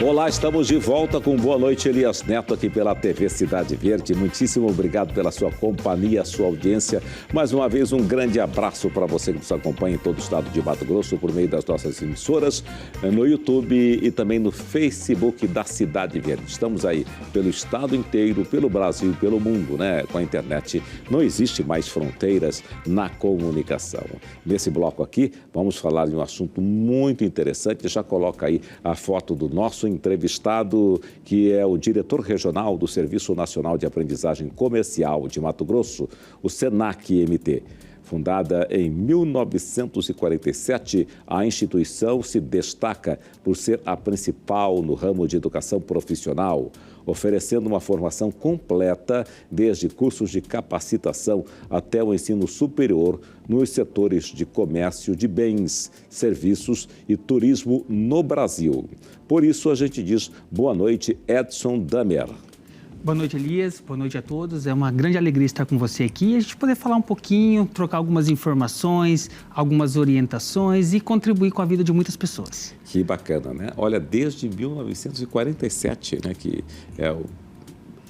Olá, estamos de volta com Boa Noite, Elias Neto, aqui pela TV Cidade Verde. Muitíssimo obrigado pela sua companhia, sua audiência. Mais uma vez, um grande abraço para você que nos acompanha em todo o estado de Mato Grosso, por meio das nossas emissoras, no YouTube e também no Facebook da Cidade Verde. Estamos aí pelo estado inteiro, pelo Brasil e pelo mundo, né? Com a internet, não existe mais fronteiras na comunicação. Nesse bloco aqui, vamos falar de um assunto muito interessante. Já coloca aí a foto do nosso entrevistado, que é o diretor regional do Serviço Nacional de Aprendizagem Comercial de Mato Grosso, o SENAC-MT. Fundada em 1947, a instituição se destaca por ser a principal no ramo de educação profissional, oferecendo uma formação completa, desde cursos de capacitação até o ensino superior nos setores de comércio de bens, serviços e turismo no Brasil. Por isso, a gente diz boa noite, Edson Damer. Boa noite, Elias. Boa noite a todos. É uma grande alegria estar com você aqui e a gente poder falar um pouquinho, trocar algumas informações, algumas orientações e contribuir com a vida de muitas pessoas. Que bacana, né? Olha, desde 1947, né, que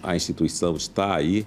a instituição está aí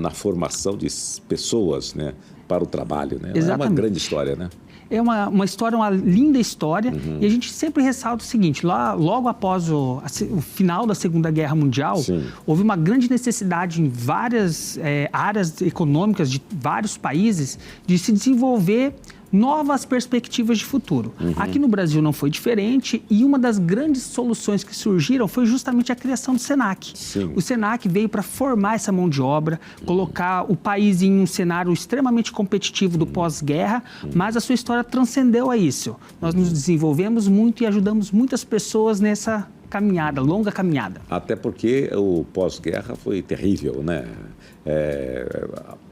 na formação de pessoas, né, para o trabalho, né? Exatamente. É uma grande história, né? É uma história, uma linda história, e a gente sempre ressalta o seguinte, logo após o final da Segunda Guerra Mundial, sim, houve uma grande necessidade em várias áreas econômicas de vários países de se desenvolver novas perspectivas de futuro. Aqui no Brasil não foi diferente e uma das grandes soluções que surgiram foi justamente a criação do SENAC. Sim. O SENAC veio para formar essa mão de obra, colocar o país em um cenário extremamente competitivo do pós-guerra, mas a sua história transcendeu a isso. Nós nos desenvolvemos muito e ajudamos muitas pessoas nessa caminhada, longa caminhada. Até porque o pós-guerra foi terrível, né?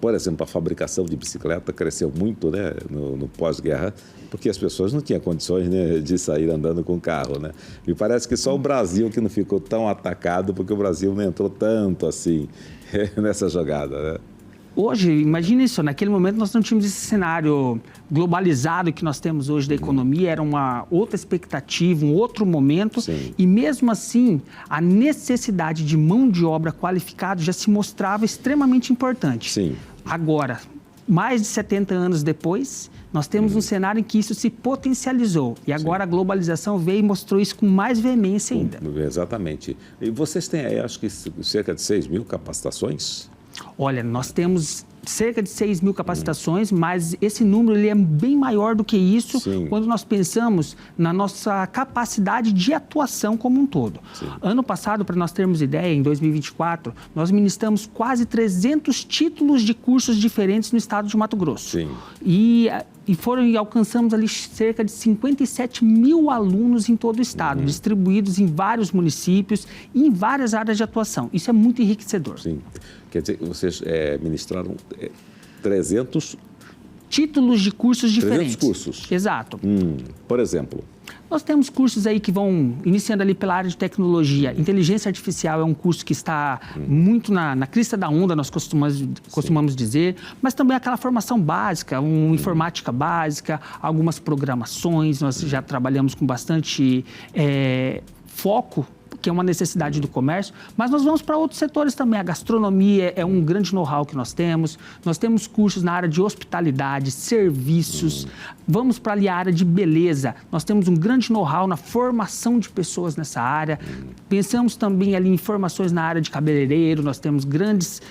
Por exemplo, a fabricação de bicicleta cresceu muito, né, no pós-guerra, porque as pessoas não tinham condições, né, de sair andando com carro, né? E parece que só o Brasil que não ficou tão atacado, porque o Brasil não entrou tanto assim nessa jogada, né? Hoje, imagine isso, naquele momento nós não tínhamos esse cenário globalizado que nós temos hoje da economia, era uma outra expectativa, um outro momento. Sim. E mesmo assim, a necessidade de mão de obra qualificada já se mostrava extremamente importante. Sim. Agora, mais de 70 anos depois, nós temos um cenário em que isso se potencializou. E agora, sim, a globalização veio e mostrou isso com mais veemência ainda. Exatamente. E vocês têm aí, acho que cerca de 6 mil capacitações? Olha, nós temos cerca de 6 mil capacitações, mas esse número ele é bem maior do que isso. Sim. Quando nós pensamos na nossa capacidade de atuação como um todo. Sim. Ano passado, para nós termos ideia, em 2024, nós ministramos quase 300 títulos de cursos diferentes no estado de Mato Grosso. Sim. E alcançamos ali cerca de 57 mil alunos em todo o estado, distribuídos em vários municípios e em várias áreas de atuação. Isso é muito enriquecedor. Sim. Quer dizer, vocês ministraram 300... títulos de cursos diferentes. 300 cursos? Exato. Por exemplo? Nós temos cursos aí que vão iniciando ali pela área de tecnologia. Inteligência artificial é um curso que está muito na crista da onda, nós costumamos dizer, mas também aquela formação básica, informática básica, algumas programações, nós já trabalhamos com bastante foco, que é uma necessidade do comércio, mas nós vamos para outros setores também. A gastronomia é um grande know-how que nós temos cursos na área de hospitalidade, serviços, vamos para ali a área de beleza, nós temos um grande know-how na formação de pessoas nessa área, pensamos também ali em formações na área de cabeleireiro, nós temos grandes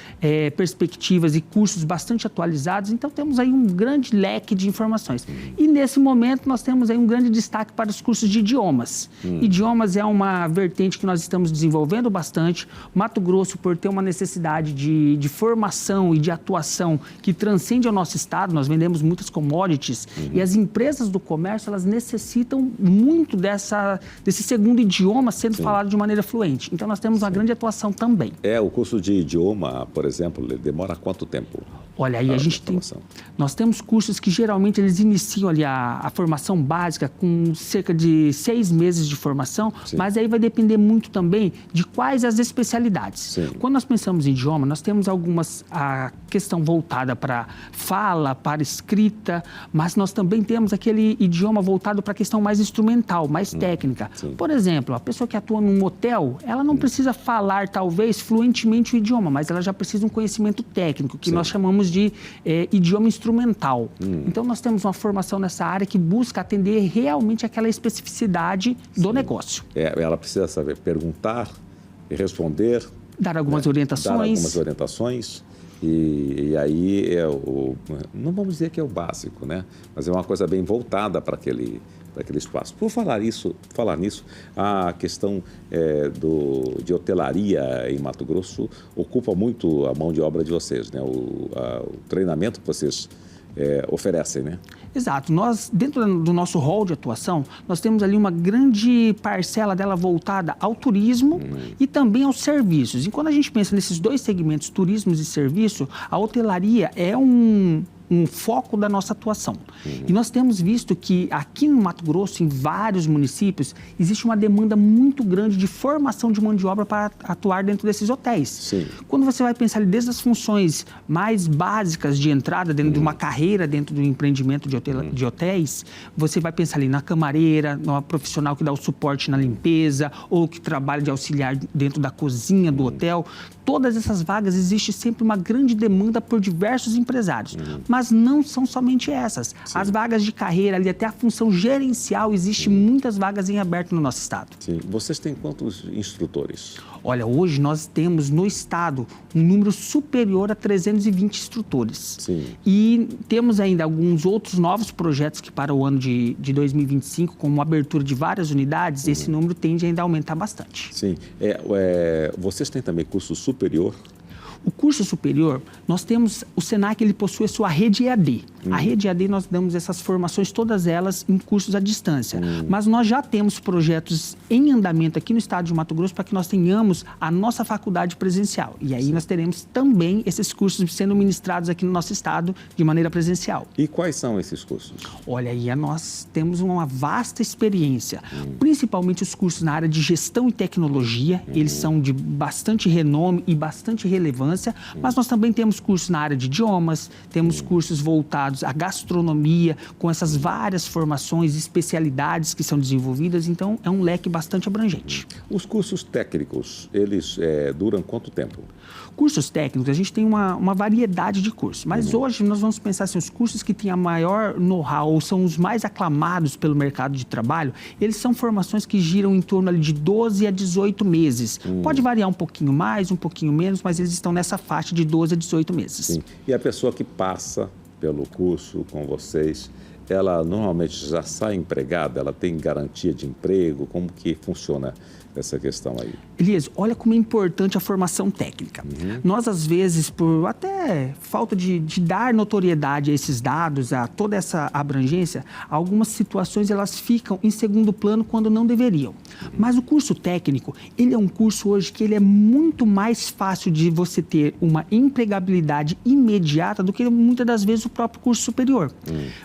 perspectivas e cursos bastante atualizados, então temos aí um grande leque de informações. E nesse momento nós temos aí um grande destaque para os cursos de idiomas. Idiomas é uma vertente que nós estamos desenvolvendo bastante. Mato Grosso, por ter uma necessidade de formação e de atuação que transcende ao nosso estado, nós vendemos muitas commodities e as empresas do comércio, elas necessitam muito desse segundo idioma sendo falado de maneira fluente. Então, nós temos uma grande atuação também. O curso de idioma, por exemplo, demora quanto tempo? Olha, aí nós temos cursos que geralmente eles iniciam ali a formação básica com cerca de 6 meses de formação, sim, mas aí vai depender muito também de quais as especialidades. Sim. Quando nós pensamos em idioma, nós temos a questão voltada para fala, para escrita, mas nós também temos aquele idioma voltado para a questão mais instrumental, mais técnica. Sim. Por exemplo, a pessoa que atua num hotel, ela não precisa falar talvez fluentemente o idioma, mas ela já precisa de um conhecimento técnico, que nós chamamos de idioma instrumental. Então, nós temos uma formação nessa área que busca atender realmente aquela especificidade do negócio. Ela precisa saber perguntar e responder. Dar algumas orientações. E aí, não vamos dizer que é o básico, né? Mas é uma coisa bem voltada para aquele espaço. Por falar nisso, a questão de hotelaria em Mato Grosso ocupa muito a mão de obra de vocês, né? O treinamento que vocês oferecem, né? Exato. Nós, dentro do nosso rol de atuação, nós temos ali uma grande parcela dela voltada ao turismo e também aos serviços. E quando a gente pensa nesses dois segmentos, turismo e serviço, a hotelaria é um foco da nossa atuação. E nós temos visto que aqui no Mato Grosso, em vários municípios, existe uma demanda muito grande de formação de mão de obra para atuar dentro desses hotéis. Sim. Quando você vai pensar ali desde as funções mais básicas de entrada dentro de uma carreira dentro do empreendimento de hotéis, você vai pensar ali na camareira, numa profissional que dá o suporte na limpeza ou que trabalha de auxiliar dentro da cozinha do hotel. Todas essas vagas, existe sempre uma grande demanda por diversos empresários. Mas não são somente essas. Sim. As vagas de carreira, ali até a função gerencial, existe muitas vagas em aberto no nosso estado. Sim. Vocês têm quantos instrutores? Olha, hoje nós temos no estado um número superior a 320 instrutores. Sim. E temos ainda alguns outros novos projetos que para o ano de 2025, como a abertura de várias unidades, esse número tende ainda a aumentar bastante. Sim. Vocês têm também curso superior? O curso superior, nós temos, o SENAC, ele possui a sua rede EAD. A rede EAD, nós damos essas formações, todas elas em cursos à distância. Mas nós já temos projetos em andamento aqui no estado de Mato Grosso para que nós tenhamos a nossa faculdade presencial. E aí nós teremos também esses cursos sendo ministrados aqui no nosso estado de maneira presencial. E quais são esses cursos? Olha, aí nós temos uma vasta experiência, principalmente os cursos na área de gestão e tecnologia. Eles são de bastante renome e bastante relevância. Mas nós também temos cursos na área de idiomas, temos cursos voltados à gastronomia, com essas várias formações e especialidades que são desenvolvidas, então é um leque bastante abrangente. Os cursos técnicos, eles duram quanto tempo? Cursos técnicos, a gente tem uma variedade de cursos, mas hoje nós vamos pensar assim, os cursos que têm a maior know-how ou são os mais aclamados pelo mercado de trabalho, eles são formações que giram em torno ali de 12 a 18 meses. Pode variar um pouquinho mais, um pouquinho menos, mas eles estão nessa faixa de 12 a 18 meses. Sim. E a pessoa que passa pelo curso com vocês, ela normalmente já sai empregada? Ela tem garantia de emprego? Como que funciona essa questão aí? Elias, olha como é importante a formação técnica. Nós, às vezes, por até falta de dar notoriedade a esses dados, a toda essa abrangência, algumas situações elas ficam em segundo plano quando não deveriam. Mas o curso técnico, ele é um curso hoje que ele é muito mais fácil de você ter uma empregabilidade imediata do que muitas das vezes o próprio curso superior.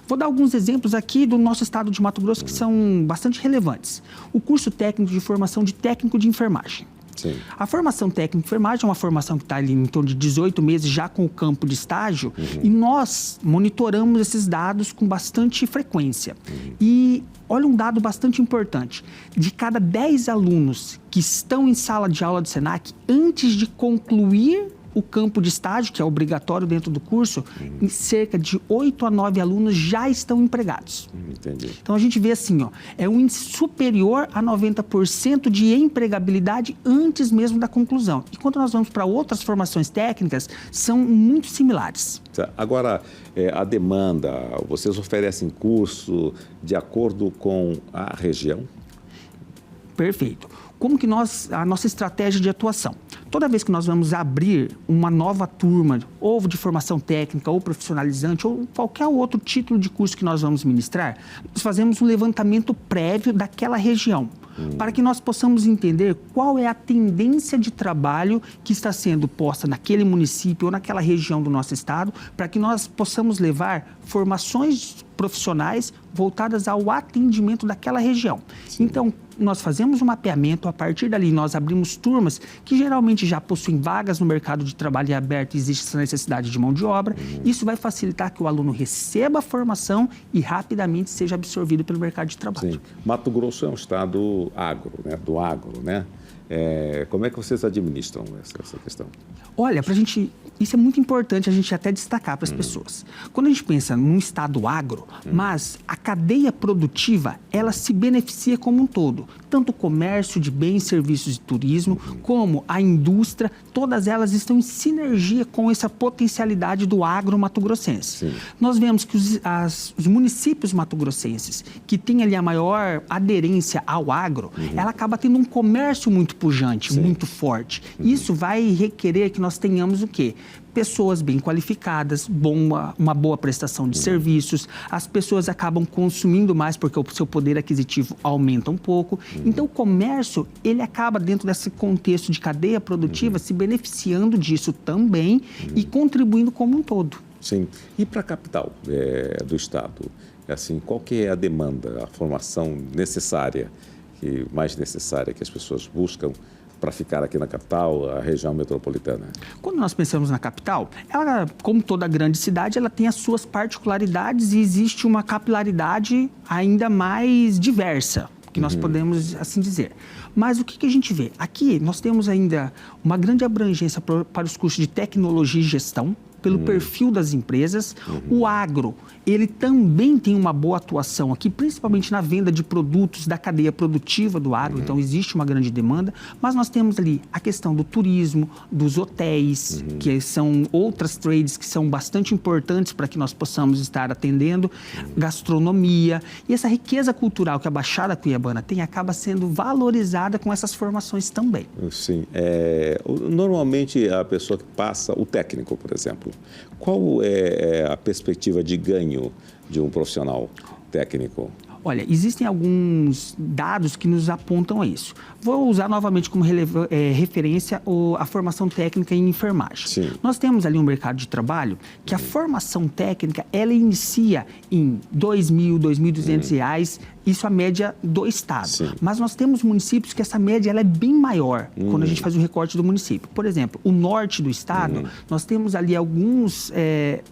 Vou dar alguns exemplos aqui do nosso estado de Mato Grosso que são bastante relevantes. O curso técnico de formação de técnico de enfermagem. Sim. A formação técnica de enfermagem é uma formação que está ali em torno de 18 meses já com o campo de estágio e nós monitoramos esses dados com bastante frequência. E olha um dado bastante importante, de cada 10 alunos que estão em sala de aula do SENAC, antes de concluir o campo de estágio, que é obrigatório dentro do curso, em cerca de 8 a 9 alunos já estão empregados. Entendi. Então, a gente vê assim, é um índice superior a 90% de empregabilidade antes mesmo da conclusão. E quando nós vamos para outras formações técnicas, são muito similares. Agora, a demanda, vocês oferecem curso de acordo com a região? Perfeito. Como que a nossa estratégia de atuação? Toda vez que nós vamos abrir uma nova turma, ou de formação técnica, ou profissionalizante, ou qualquer outro título de curso que nós vamos ministrar, nós fazemos um levantamento prévio daquela região. para que nós possamos entender qual é a tendência de trabalho que está sendo posta naquele município ou naquela região do nosso estado, para que nós possamos levar formações profissionais voltadas ao atendimento daquela região. Sim. Então, nós fazemos um mapeamento, a partir dali nós abrimos turmas que geralmente já possuem vagas no mercado de trabalho aberto e existe essa necessidade de mão de obra. Isso vai facilitar que o aluno receba a formação e rapidamente seja absorvido pelo mercado de trabalho. Sim. Mato Grosso é um estado agro, né? Do agro, né? Como é que vocês administram essa questão? Olha, isso é muito importante a gente até destacar para as pessoas. Quando a gente pensa num estado agro, mas a cadeia produtiva, ela se beneficia como um todo. Tanto o comércio de bens, serviços e turismo, como a indústria, todas elas estão em sinergia com essa potencialidade do agro mato-grossense. Sim. Nós vemos que os municípios mato-grossenses, que têm ali a maior aderência ao agro, ela acaba tendo um comércio muito pujante, sim, muito forte. Isso vai requerer que nós tenhamos o quê? Pessoas bem qualificadas, uma boa prestação de serviços, as pessoas acabam consumindo mais porque o seu poder aquisitivo aumenta um pouco. Então, o comércio, ele acaba dentro desse contexto de cadeia produtiva se beneficiando disso também e contribuindo como um todo. Sim. E para a capital do estado, assim, qual que é a demanda, a formação necessária, mais necessária que as pessoas buscam para ficar aqui na capital, a região metropolitana? Quando nós pensamos na capital, ela, como toda grande cidade, ela tem as suas particularidades e existe uma capilaridade ainda mais diversa, que nós podemos assim dizer. Mas o que a gente vê? Aqui nós temos ainda uma grande abrangência para os cursos de tecnologia e gestão, pelo perfil das empresas. O agro, ele também tem uma boa atuação aqui, principalmente na venda de produtos da cadeia produtiva do agro, então existe uma grande demanda, mas nós temos ali a questão do turismo, dos hotéis, que são outras trades que são bastante importantes para que nós possamos estar atendendo, gastronomia, e essa riqueza cultural que a Baixada Cuiabana tem acaba sendo valorizada com essas formações também. Sim. Normalmente a pessoa que passa, o técnico, por exemplo, qual é a perspectiva de ganho de um profissional técnico? Olha, existem alguns dados que nos apontam a isso. Vou usar novamente como referência a formação técnica em enfermagem. Sim. Nós temos ali um mercado de trabalho que a formação técnica, ela inicia em R$2.000, R$2.200, isso a média do estado. Sim. Mas nós temos municípios que essa média ela é bem maior quando a gente faz o recorte do município. Por exemplo, o norte do estado, nós temos ali alguns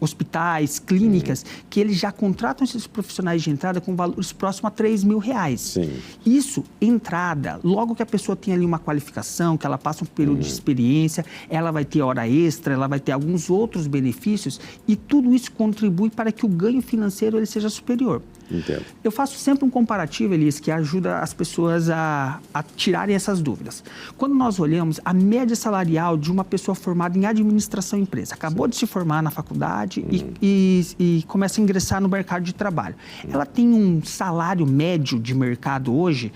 hospitais, clínicas, que eles já contratam esses profissionais de entrada com valores próximos a R$3.000. Sim. Isso, entrada, logo que a pessoa tem ali uma qualificação, que ela passa um período de experiência, ela vai ter hora extra, ela vai ter alguns outros benefícios e tudo isso contribui para que o ganho financeiro ele seja superior. Entendo. Eu faço sempre um comparativo, Elias, que ajuda as pessoas a tirarem essas dúvidas. Quando nós olhamos a média salarial de uma pessoa formada em administração e empresa, acabou de se formar na faculdade e começa a ingressar no mercado de trabalho. Ela tem um salário médio de mercado hoje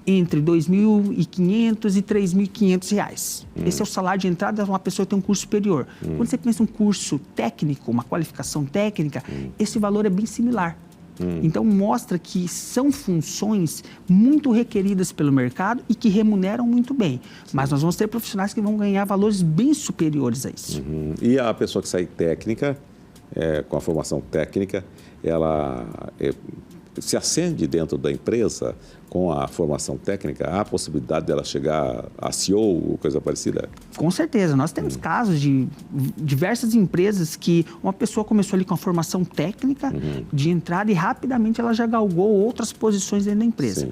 entre R$2.500 e R$3.500. Esse é o salário de entrada de uma pessoa que tem um curso superior. Quando você pensa em um curso técnico, uma qualificação técnica, esse valor é bem similar. Então, mostra que são funções muito requeridas pelo mercado e que remuneram muito bem. Mas nós vamos ter profissionais que vão ganhar valores bem superiores a isso. E a pessoa que sai técnica, com a formação técnica, ela se acende dentro da empresa com a formação técnica? Há a possibilidade dela chegar a CEO ou coisa parecida? Com certeza. Nós temos casos de diversas empresas que uma pessoa começou ali com a formação técnica de entrada e rapidamente ela já galgou outras posições dentro da empresa. Sim.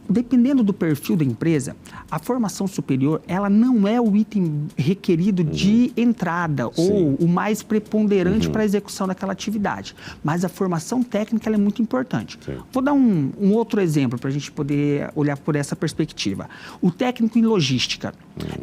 Dependendo do perfil da empresa, a formação superior, ela não é o item requerido de entrada ou o mais preponderante para a execução daquela atividade. Mas a formação técnica ela é muito importante. Sim. Vou dar um outro exemplo para a gente poder olhar por essa perspectiva. O técnico em logística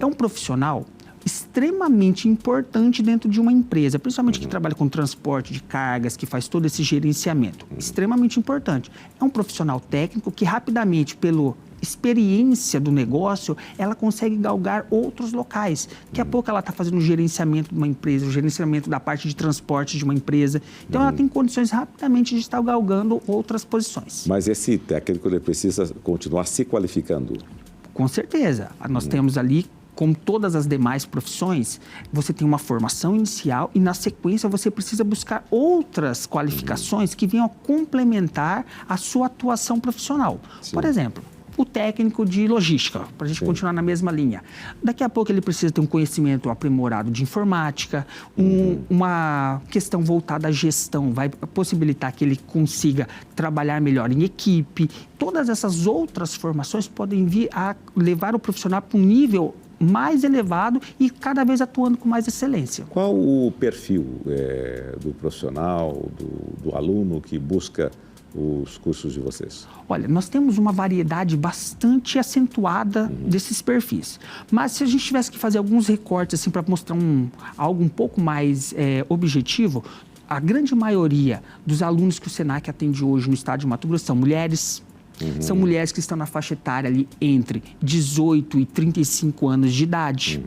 é um profissional extremamente importante dentro de uma empresa, principalmente que trabalha com transporte de cargas, que faz todo esse gerenciamento. Extremamente importante. É um profissional técnico que rapidamente, pelo experiência do negócio, ela consegue galgar outros locais. Daqui a pouco ela está fazendo o gerenciamento de uma empresa, o gerenciamento da parte de transporte de uma empresa. Então, ela tem condições rapidamente de estar galgando outras posições. Mas esse técnico, ele precisa continuar se qualificando? Com certeza. Nós temos ali, como todas as demais profissões, você tem uma formação inicial e, na sequência, você precisa buscar outras qualificações que venham a complementar a sua atuação profissional. Sim. Por exemplo, o técnico de logística, para a gente continuar na mesma linha. Daqui a pouco ele precisa ter um conhecimento aprimorado de informática, uma questão voltada à gestão, vai possibilitar que ele consiga trabalhar melhor em equipe. Todas essas outras formações podem vir a levar o profissional para um nível mais elevado e cada vez atuando com mais excelência. Qual o perfil do profissional, do aluno que busca os cursos de vocês? Olha, nós temos uma variedade bastante acentuada desses perfis. Mas se a gente tivesse que fazer alguns recortes assim, para mostrar algo um pouco mais objetivo, a grande maioria dos alunos que o Senac atende hoje no estado de Mato Grosso são mulheres. São mulheres que estão na faixa etária ali entre 18 e 35 anos de idade.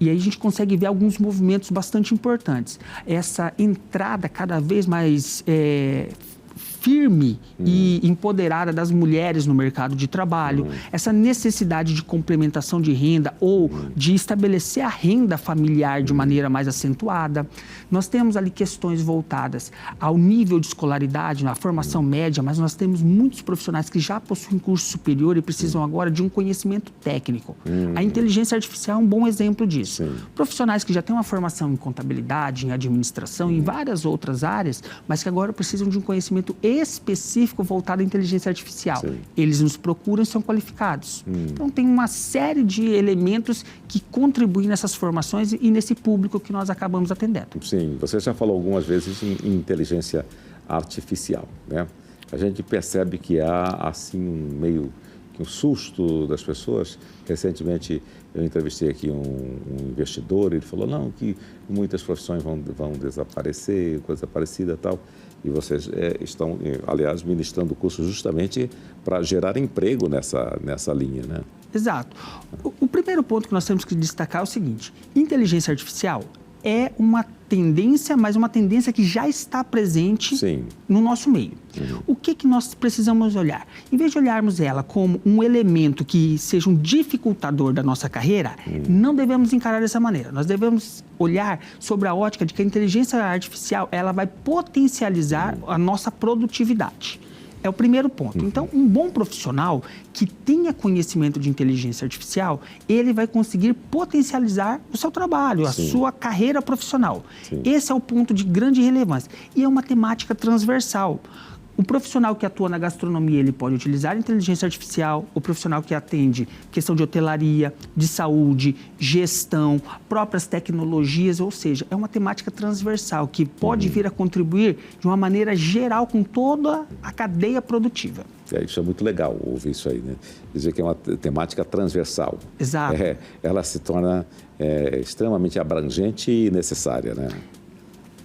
E aí a gente consegue ver alguns movimentos bastante importantes. Essa entrada cada vez mais firme e empoderada das mulheres no mercado de trabalho, essa necessidade de complementação de renda ou de estabelecer a renda familiar de maneira mais acentuada. Nós temos ali questões voltadas ao nível de escolaridade, na formação média, mas nós temos muitos profissionais que já possuem curso superior e precisam agora de um conhecimento técnico. A inteligência artificial é um bom exemplo disso. Profissionais que já têm uma formação em contabilidade, em administração, em várias outras áreas, mas que agora precisam de um conhecimento específico voltado à inteligência artificial. Eles nos procuram e são qualificados. Então, tem uma série de elementos que contribuem nessas formações e nesse público que nós acabamos atendendo. Sim, você já falou algumas vezes em inteligência artificial, né? A gente percebe que há, assim, um susto das pessoas. Recentemente, eu entrevistei aqui um investidor, ele falou, não, que muitas profissões vão desaparecer, coisa parecida e tal. E vocês estão, aliás, ministrando o curso justamente para gerar emprego nessa linha, né? Exato. O primeiro ponto que nós temos que destacar é o seguinte: inteligência artificial é uma tendência, mas uma tendência que já está presente no nosso meio. O que nós precisamos olhar? Em vez de olharmos ela como um elemento que seja um dificultador da nossa carreira, não devemos encarar dessa maneira. Nós devemos olhar sobre a ótica de que a inteligência artificial ela vai potencializar a nossa produtividade. É o primeiro ponto. Então, um bom profissional que tenha conhecimento de inteligência artificial, ele vai conseguir potencializar o seu trabalho, a sua carreira profissional. Esse é o ponto de grande relevância. E é uma temática transversal. O profissional que atua na gastronomia, ele pode utilizar a inteligência artificial, o profissional que atende questão de hotelaria, de saúde, gestão, próprias tecnologias, ou seja, é uma temática transversal que pode vir a contribuir de uma maneira geral com toda a cadeia produtiva. Isso é muito legal ouvir isso aí, né? Dizer que é uma temática transversal. Exato. Ela se torna extremamente abrangente e necessária, né?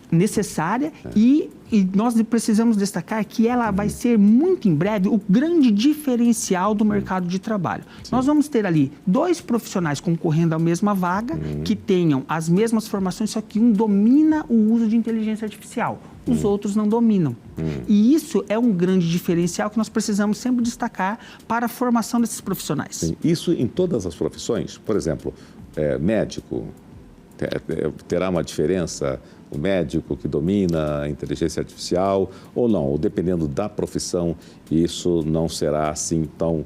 Necessária e nós precisamos destacar que ela vai ser muito em breve o grande diferencial do mercado de trabalho. Nós vamos ter ali 2 profissionais concorrendo à mesma vaga que tenham as mesmas formações, só que um domina o uso de inteligência artificial, os outros não dominam. E isso é um grande diferencial que nós precisamos sempre destacar para a formação desses profissionais. Sim. Isso em todas as profissões? Por exemplo, médico, terá uma diferença? O médico que domina a inteligência artificial ou não? Ou dependendo da profissão, isso não será assim tão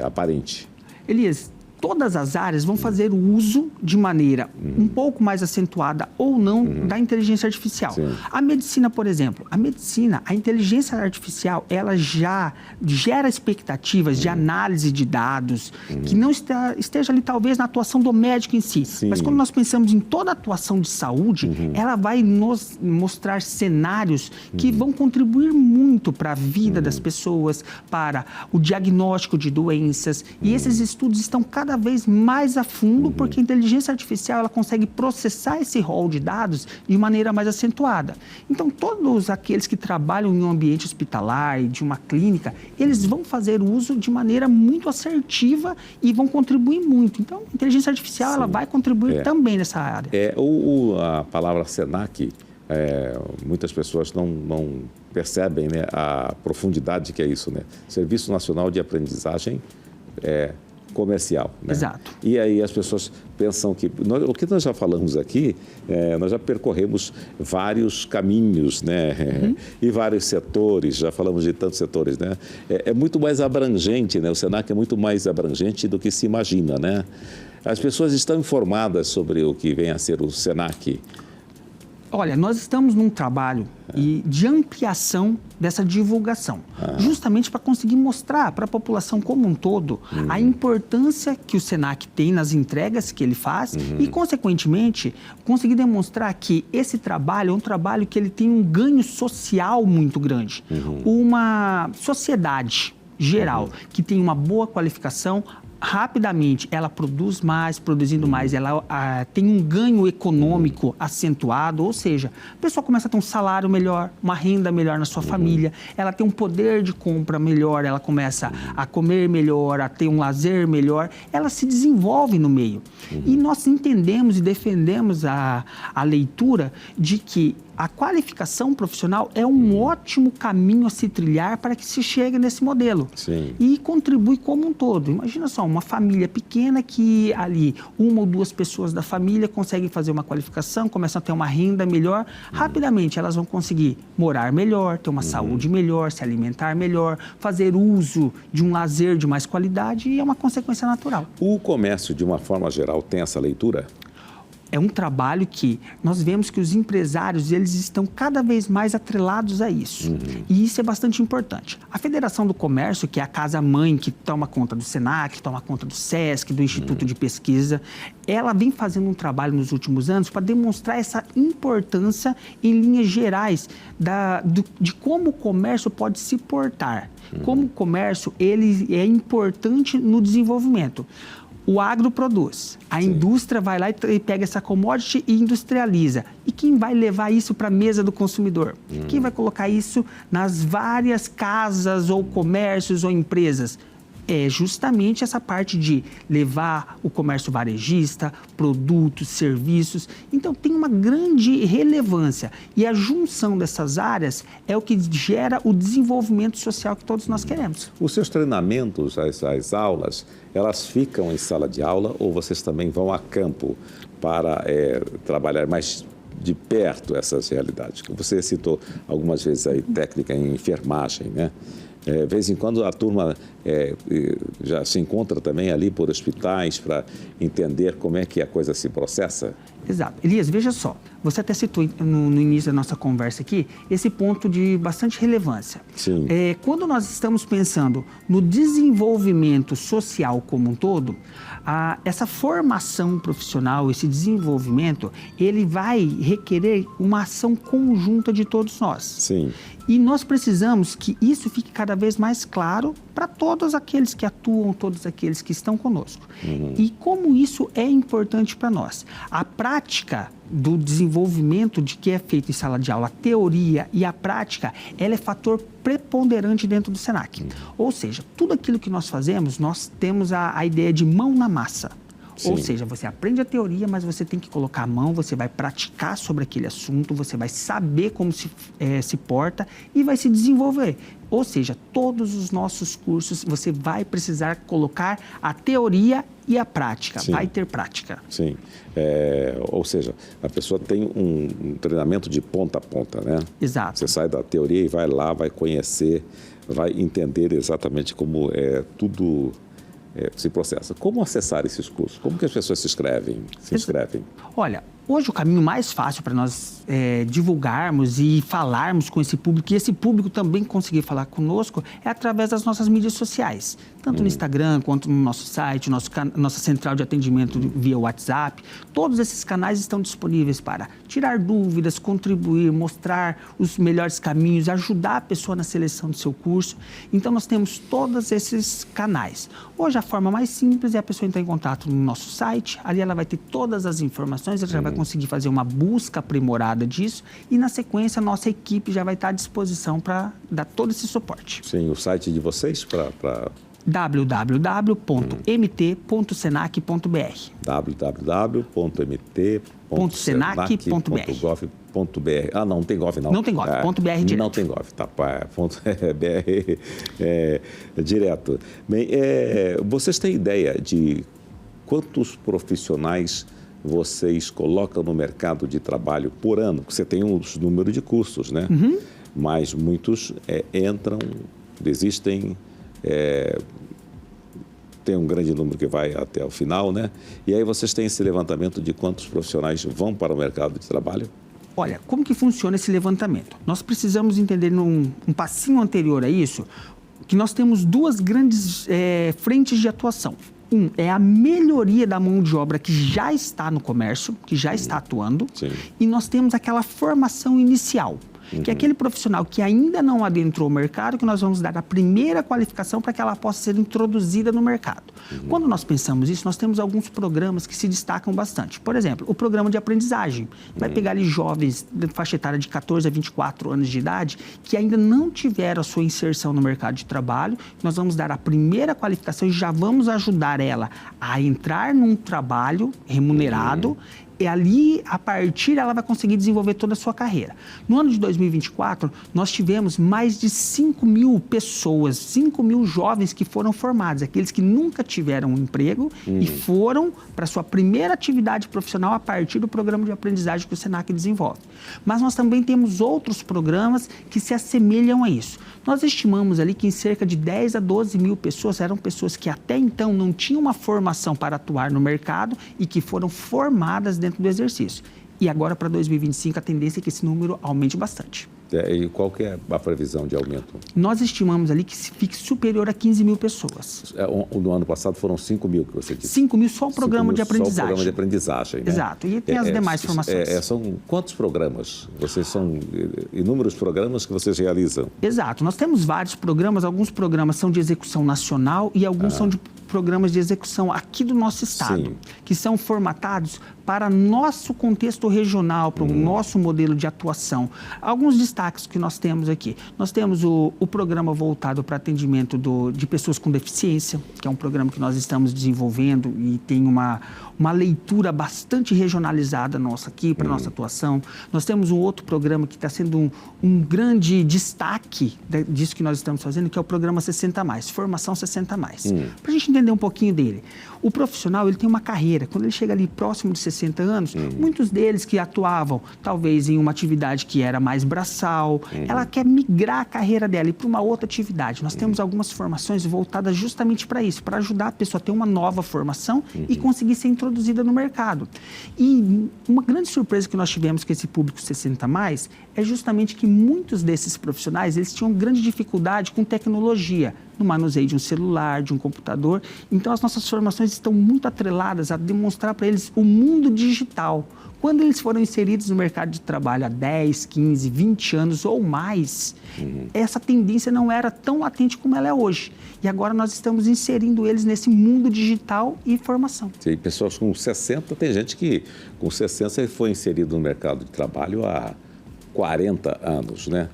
aparente? Elias, todas as áreas vão fazer o uso de maneira um pouco mais acentuada ou não da inteligência artificial. A medicina, por exemplo, a inteligência artificial, ela já gera expectativas de análise de dados que não esteja ali talvez na atuação do médico em si. Mas quando nós pensamos em toda a atuação de saúde, ela vai nos mostrar cenários que vão contribuir muito para a vida das pessoas, para o diagnóstico de doenças. E esses estudos estão cada cada vez mais a fundo, porque a inteligência artificial ela consegue processar esse rol de dados de maneira mais acentuada. Então, todos aqueles que trabalham em um ambiente hospitalar e de uma clínica, eles vão fazer uso de maneira muito assertiva e vão contribuir muito. Então, a inteligência artificial ela vai contribuir também nessa área. A palavra SENAC, muitas pessoas não percebem, né, a profundidade que é isso, né? Serviço Nacional de Aprendizagem Comercial. Né? Exato. E aí as pessoas pensam que... o que nós já falamos aqui, nós já percorremos vários caminhos, né? E vários setores, já falamos de tantos setores, né? É muito mais abrangente, né? O SENAC é muito mais abrangente do que se imagina, né? As pessoas estão informadas sobre o que vem a ser o SENAC? Olha, nós estamos num trabalho de ampliação dessa divulgação, justamente para conseguir mostrar para a população como um todo a importância que o SENAC tem nas entregas que ele faz e, consequentemente, conseguir demonstrar que esse trabalho é um trabalho que ele tem um ganho social muito grande. Uma sociedade geral que tem uma boa qualificação, rapidamente, ela produz mais, produzindo mais, ela tem um ganho econômico acentuado, ou seja, a pessoa começa a ter um salário melhor, uma renda melhor na sua família, ela tem um poder de compra melhor, ela começa a comer melhor, a ter um lazer melhor, ela se desenvolve no meio. E nós entendemos e defendemos a leitura de que a qualificação profissional é um ótimo caminho a se trilhar para que se chegue nesse modelo. Sim. E contribui como um todo. Imagina só, uma família pequena que ali uma ou duas pessoas da família conseguem fazer uma qualificação, começam a ter uma renda melhor, rapidamente elas vão conseguir morar melhor, ter uma saúde melhor, se alimentar melhor, fazer uso de um lazer de mais qualidade e é uma consequência natural. O comércio, de uma forma geral, tem essa leitura? É um trabalho que nós vemos que os empresários eles estão cada vez mais atrelados a isso. E isso é bastante importante. A Federação do Comércio, que é a casa-mãe que toma conta do SENAC, toma conta do SESC, do Instituto de Pesquisa, ela vem fazendo um trabalho nos últimos anos para demonstrar essa importância em linhas gerais de como o comércio pode se portar. Como o comércio ele é importante no desenvolvimento. O agro produz, a indústria vai lá e pega essa commodity e industrializa. E quem vai levar isso para a mesa do consumidor? Quem vai colocar isso nas várias casas ou comércios ou empresas? É justamente essa parte de levar o comércio varejista, produtos, serviços. Então, tem uma grande relevância. E a junção dessas áreas é o que gera o desenvolvimento social que todos nós queremos. Os seus treinamentos, as aulas, elas ficam em sala de aula ou vocês também vão a campo para trabalhar mais de perto essas realidades? Você citou algumas vezes aí técnica em enfermagem, né? De vez em quando a turma já se encontra também ali por hospitais para entender como é que a coisa se processa? Exato. Elias, veja só, você até citou no início da nossa conversa aqui esse ponto de bastante relevância. Sim. Quando nós estamos pensando no desenvolvimento social como um todo, essa formação profissional, esse desenvolvimento, ele vai requerer uma ação conjunta de todos nós. Sim. E nós precisamos que isso fique cada vez mais claro para todos aqueles que atuam, todos aqueles que estão conosco. E como isso é importante para nós. A prática do desenvolvimento de que é feito em sala de aula, a teoria e a prática, ela é fator preponderante dentro do SENAC. Ou seja, tudo aquilo que nós fazemos, nós temos a ideia de mão na massa. Sim. Ou seja, você aprende a teoria, mas você tem que colocar a mão, você vai praticar sobre aquele assunto, você vai saber como se porta e vai se desenvolver. Ou seja, todos os nossos cursos, você vai precisar colocar a teoria e a prática. Sim. Vai ter prática. Sim. Ou seja, a pessoa tem um treinamento de ponta a ponta, né? Exato. Você sai da teoria e vai lá, vai conhecer, vai entender exatamente como tudo... se processa. Como acessar esses cursos? Como que as pessoas se inscrevem? Olha, Hoje, o caminho mais fácil para nós divulgarmos e falarmos com esse público, e esse público também conseguir falar conosco, é através das nossas mídias sociais. Tanto no Instagram, quanto no nosso site, nossa central de atendimento via WhatsApp. Todos esses canais estão disponíveis para tirar dúvidas, contribuir, mostrar os melhores caminhos, ajudar a pessoa na seleção do seu curso. Então, nós temos todos esses canais. Hoje, a forma mais simples é a pessoa entrar em contato no nosso site. Ali ela vai ter todas as informações, ela já vai conseguir fazer uma busca aprimorada disso e, na sequência, a nossa equipe já vai estar à disposição para dar todo esse suporte. Sim, o site de vocês para... www.mt.senac.br www.mt.senac.gov.br. Ah, não tem gov, não. Não tem gov, ponto .br direto. Não tem gov, tá, ponto .br direto. Bem, vocês têm ideia de quantos profissionais vocês colocam no mercado de trabalho por ano? Você tem um número de cursos, né? Mas muitos entram, desistem, tem um grande número que vai até o final, né? E aí vocês têm esse levantamento de quantos profissionais vão para o mercado de trabalho? Olha, como que funciona esse levantamento? Nós precisamos entender, num passinho anterior a isso, que nós temos duas grandes frentes de atuação. É a melhoria da mão de obra que já está no comércio, que já está atuando. Sim. E nós temos aquela formação inicial, que é aquele profissional que ainda não adentrou o mercado, que nós vamos dar a primeira qualificação para que ela possa ser introduzida no mercado. Quando nós pensamos isso, nós temos alguns programas que se destacam bastante. Por exemplo, o programa de aprendizagem. Vai pegar ali jovens de faixa etária de 14 a 24 anos de idade que ainda não tiveram a sua inserção no mercado de trabalho. Nós vamos dar a primeira qualificação e já vamos ajudar ela a entrar num trabalho remunerado. E ali, a partir, ela vai conseguir desenvolver toda a sua carreira. No ano de 2024, nós tivemos mais de 5 mil pessoas, 5 mil jovens que foram formados, aqueles que nunca tiveram um emprego e foram para a sua primeira atividade profissional a partir do programa de aprendizagem que o Senac desenvolve. Mas nós também temos outros programas que se assemelham a isso. Nós estimamos ali que em cerca de 10 a 12 mil pessoas eram pessoas que até então não tinham uma formação para atuar no mercado e que foram formadas dentro do exercício. E agora, para 2025, a tendência é que esse número aumente bastante. E qual que é a previsão de aumento? Nós estimamos ali que fique superior a 15 mil pessoas. No ano passado foram 5 mil que você disse. 5 mil só o programa de aprendizagem. Só o programa de aprendizagem, né? Exato. E tem as demais formações. São quantos programas? São inúmeros programas que vocês realizam? Exato. Nós temos vários programas. Alguns programas são de execução nacional e alguns são de programas de execução aqui do nosso estado, Sim. que são formatados para nosso contexto regional, para o nosso modelo de atuação. Alguns destaques que nós temos aqui. Nós temos o programa voltado para atendimento de pessoas com deficiência, que é um programa que nós estamos desenvolvendo e tem uma leitura bastante regionalizada nossa aqui, para a nossa atuação. Nós temos um outro programa que está sendo um grande destaque disso que nós estamos fazendo, que é o programa 60+, Formação 60+. Para a gente entender um pouquinho dele. O profissional, ele tem uma carreira. Quando ele chega ali próximo de 60 anos, muitos deles que atuavam, talvez, em uma atividade que era mais braçal, ela quer migrar a carreira dela e para uma outra atividade. Nós temos algumas formações voltadas justamente para isso, para ajudar a pessoa a ter uma nova formação e conseguir ser introduzida no mercado. E uma grande surpresa que nós tivemos com esse público 60+, é justamente que muitos desses profissionais, eles tinham grande dificuldade com tecnologia, no manuseio de um celular, de um computador. Então, as nossas formações estão muito atreladas a demonstrar para eles o mundo digital. Quando eles foram inseridos no mercado de trabalho há 10, 15, 20 anos ou mais, essa tendência não era tão latente como ela é hoje. E agora nós estamos inserindo eles nesse mundo digital e formação. Sim, pessoas com 60, tem gente que com 60 foi inserido no mercado de trabalho há 40 anos, né?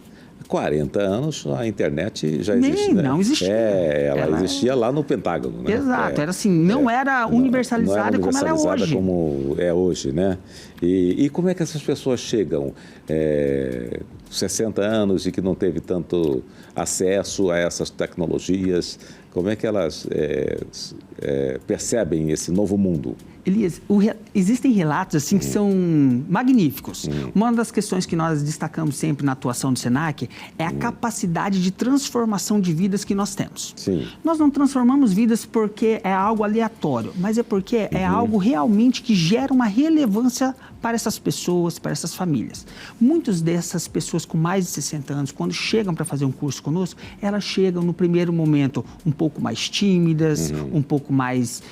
40 anos, a internet já existe, né? Não existia. Ela existia lá no Pentágono, né? Exato, era assim, não era universalizada como ela é hoje. Como é hoje, né? E como é que essas pessoas chegam 60 anos e que não teve tanto acesso a essas tecnologias? Como é que elas percebem esse novo mundo? Elias, existem relatos assim que são magníficos. Uma das questões que nós destacamos sempre na atuação do Senac é a capacidade de transformação de vidas que nós temos. Sim. Nós não transformamos vidas porque é algo aleatório, mas é porque é algo realmente que gera uma relevância para essas pessoas, para essas famílias. Muitas dessas pessoas com mais de 60 anos, quando chegam para fazer um curso conosco, elas chegam no primeiro momento um pouco mais tímidas, um pouco mais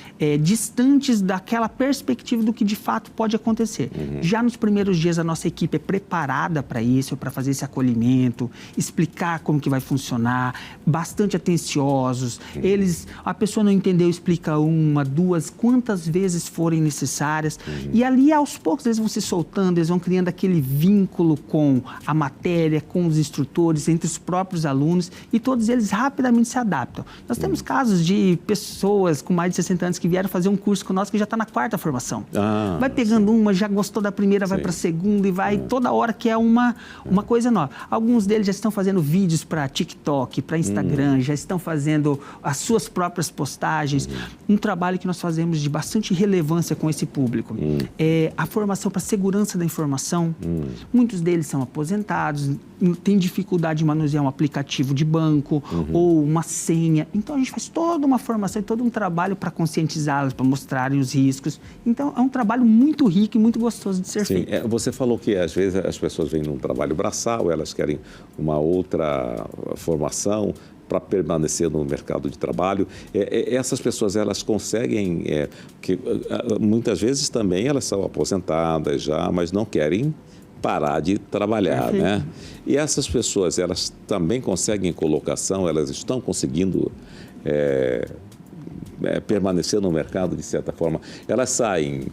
distantes daquela perspectiva do que de fato pode acontecer. Já nos primeiros dias a nossa equipe é preparada para isso, para fazer esse acolhimento, explicar como que vai funcionar, bastante atenciosos. A pessoa não entendeu, explica uma, duas, quantas vezes forem necessárias. E ali, aos poucos, eles vão se soltando, eles vão criando aquele vínculo com a matéria, com os instrutores, entre os próprios alunos, e todos eles rapidamente se adaptam. Nós temos casos de pessoas com mais de 60 anos que vieram fazer um curso conosco que já está na 4ª formação. Vai pegando uma, já gostou da primeira, vai para a segunda e vai toda hora que é uma coisa nova. Alguns deles já estão fazendo vídeos para TikTok, para Instagram, já estão fazendo as suas próprias postagens. Um trabalho que nós fazemos de bastante relevância com esse público é a formação para segurança da informação. Muitos deles são aposentados, têm dificuldade de manusear um aplicativo de banco ou uma senha. Então, a gente faz toda uma formação e todo um trabalho para conscientizá-los, para mostrarem os riscos. Então, é um trabalho muito rico e muito gostoso de ser feito. Você falou que, às vezes, as pessoas vêm num trabalho braçal, elas querem uma outra formação para permanecer no mercado de trabalho. Essas pessoas, elas conseguem, que muitas vezes também elas são aposentadas já, mas não querem parar de trabalhar, né? E essas pessoas, elas também conseguem colocação, elas estão conseguindo permanecer no mercado de certa forma. Elas saem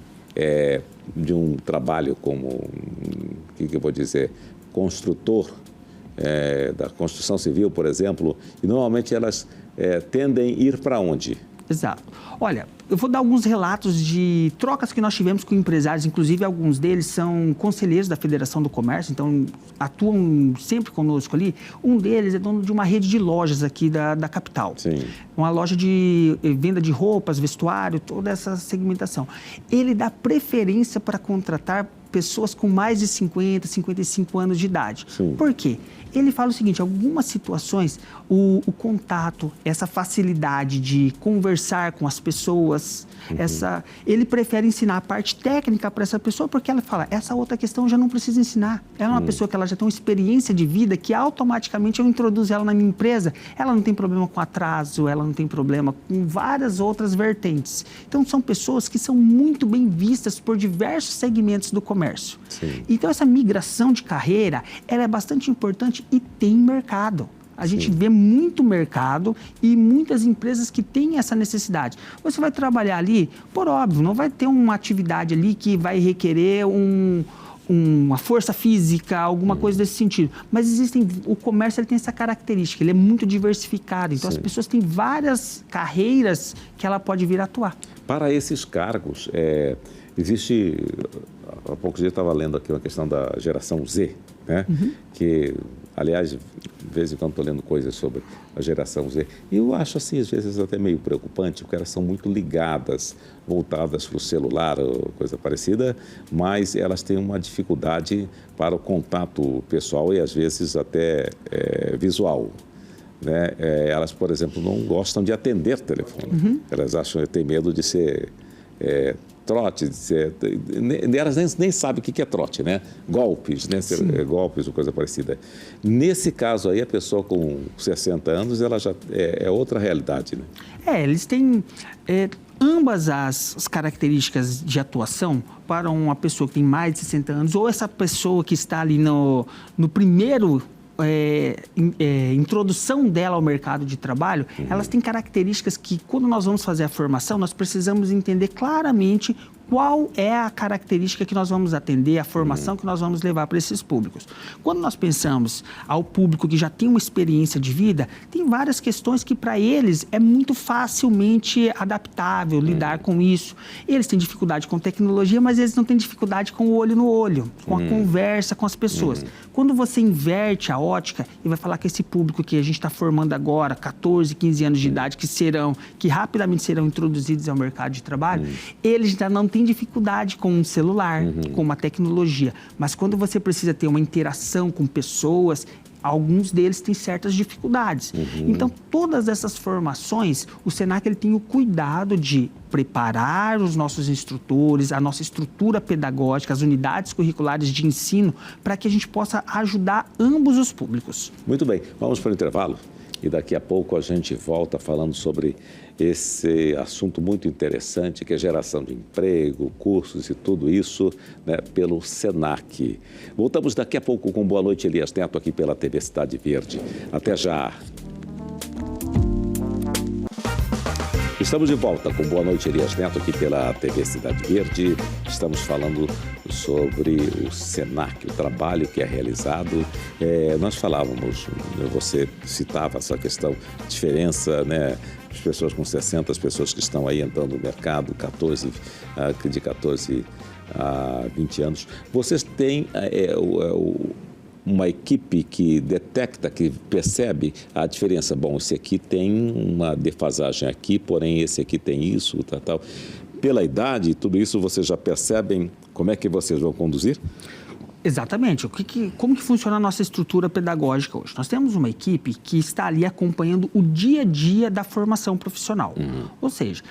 de um trabalho como, o que eu vou dizer, construtor, da construção civil, por exemplo, e normalmente elas tendem a ir para onde? Exato. Olha, eu vou dar alguns relatos de trocas que nós tivemos com empresários, inclusive alguns deles são conselheiros da Federação do Comércio, então atuam sempre conosco ali. Um deles é dono de uma rede de lojas aqui da capital. Sim. Uma loja de venda de roupas, vestuário, toda essa segmentação. Ele dá preferência para contratar pessoas com mais de 50, 55 anos de idade. Sim. Por quê? Ele fala o seguinte, algumas situações, o contato, essa facilidade de conversar com as pessoas, ele prefere ensinar a parte técnica para essa pessoa, porque ela fala, essa outra questão eu já não preciso ensinar. Ela é uma pessoa que ela já tem uma experiência de vida que automaticamente eu introduzo ela na minha empresa, ela não tem problema com atraso, ela não tem problema com várias outras vertentes. Então, são pessoas que são muito bem vistas por diversos segmentos do comércio. Sim. Então, essa migração de carreira, ela é bastante importante e tem mercado. A gente vê muito mercado e muitas empresas que têm essa necessidade. Você vai trabalhar ali, por óbvio, não vai ter uma atividade ali que vai requerer uma força física, alguma coisa desse sentido. Mas o comércio ele tem essa característica, ele é muito diversificado. Então, as pessoas têm várias carreiras que ela pode vir a atuar. Para esses cargos, existe... Há poucos dias eu estava lendo aqui uma questão da geração Z, né? Que, aliás, de vez em quando estou lendo coisas sobre a geração Z. E eu acho, assim, às vezes até meio preocupante, porque elas são muito ligadas, voltadas para o celular ou coisa parecida, mas elas têm uma dificuldade para o contato pessoal e, às vezes, até visual. Né? Elas, por exemplo, não gostam de atender telefone. Elas têm medo de ser... trote, elas nem sabem o que é trote, né? Golpes, né? Golpes ou coisa parecida. Nesse caso aí, a pessoa com 60 anos, ela já é outra realidade, né? Eles têm ambas as características de atuação para uma pessoa que tem mais de 60 anos, ou essa pessoa que está ali no primeiro... introdução dela ao mercado de trabalho, elas têm características que, quando nós vamos fazer a formação, nós precisamos entender claramente qual é a característica que nós vamos atender, a formação que nós vamos levar para esses públicos. Quando nós pensamos ao público que já tem uma experiência de vida, tem várias questões que para eles é muito facilmente adaptável lidar com isso. Eles têm dificuldade com tecnologia, mas eles não têm dificuldade com o olho no olho, com a conversa com as pessoas. Quando você inverte a ótica e vai falar que esse público que a gente está formando agora, 14, 15 anos de idade, que rapidamente serão introduzidos ao mercado de trabalho, eles já não têm dificuldade com um celular, com uma tecnologia. Mas quando você precisa ter uma interação com pessoas, alguns deles têm certas dificuldades. Então, todas essas formações, o Senac ele tem o cuidado de preparar os nossos instrutores, a nossa estrutura pedagógica, as unidades curriculares de ensino, para que a gente possa ajudar ambos os públicos. Muito bem, vamos para o intervalo e daqui a pouco a gente volta falando sobre esse assunto muito interessante, que é geração de emprego, cursos e tudo isso, né, pelo Senac. Voltamos daqui a pouco com Boa Noite, Elias Neto, aqui pela TV Cidade Verde. Até já! Estamos de volta com Boa Noite, Elias Neto, aqui pela TV Cidade Verde. Estamos falando sobre o Senac, o trabalho que é realizado. Nós falávamos, você citava essa questão, diferença, né? As pessoas com 60, as pessoas que estão aí entrando no mercado, de 14 a 20 anos. Vocês têm uma equipe que detecta, que percebe a diferença. Bom, esse aqui tem uma defasagem aqui, porém esse aqui tem isso, tal. Pela idade e tudo isso, vocês já percebem como é que vocês vão conduzir? Exatamente. Como que funciona a nossa estrutura pedagógica hoje? Nós temos uma equipe que está ali acompanhando o dia a dia da formação profissional. Ou seja,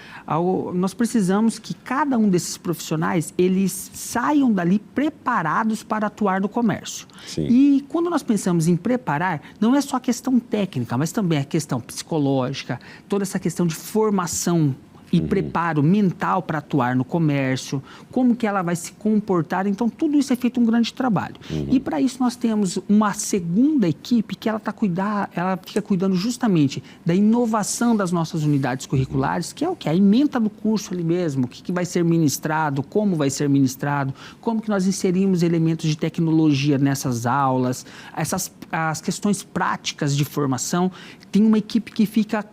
nós precisamos que cada um desses profissionais, eles saiam dali preparados para atuar no comércio. Sim. E quando nós pensamos em preparar, não é só a questão técnica, mas também a questão psicológica, toda essa questão de formação e preparo mental para atuar no comércio, como que ela vai se comportar. Então, tudo isso é feito um grande trabalho. E para isso nós temos uma segunda equipe que ela fica cuidando justamente da inovação das nossas unidades curriculares, que é o que? A ementa do curso ali mesmo, o que vai ser ministrado, como vai ser ministrado, como que nós inserimos elementos de tecnologia nessas aulas, as questões práticas de formação. Tem uma equipe que fica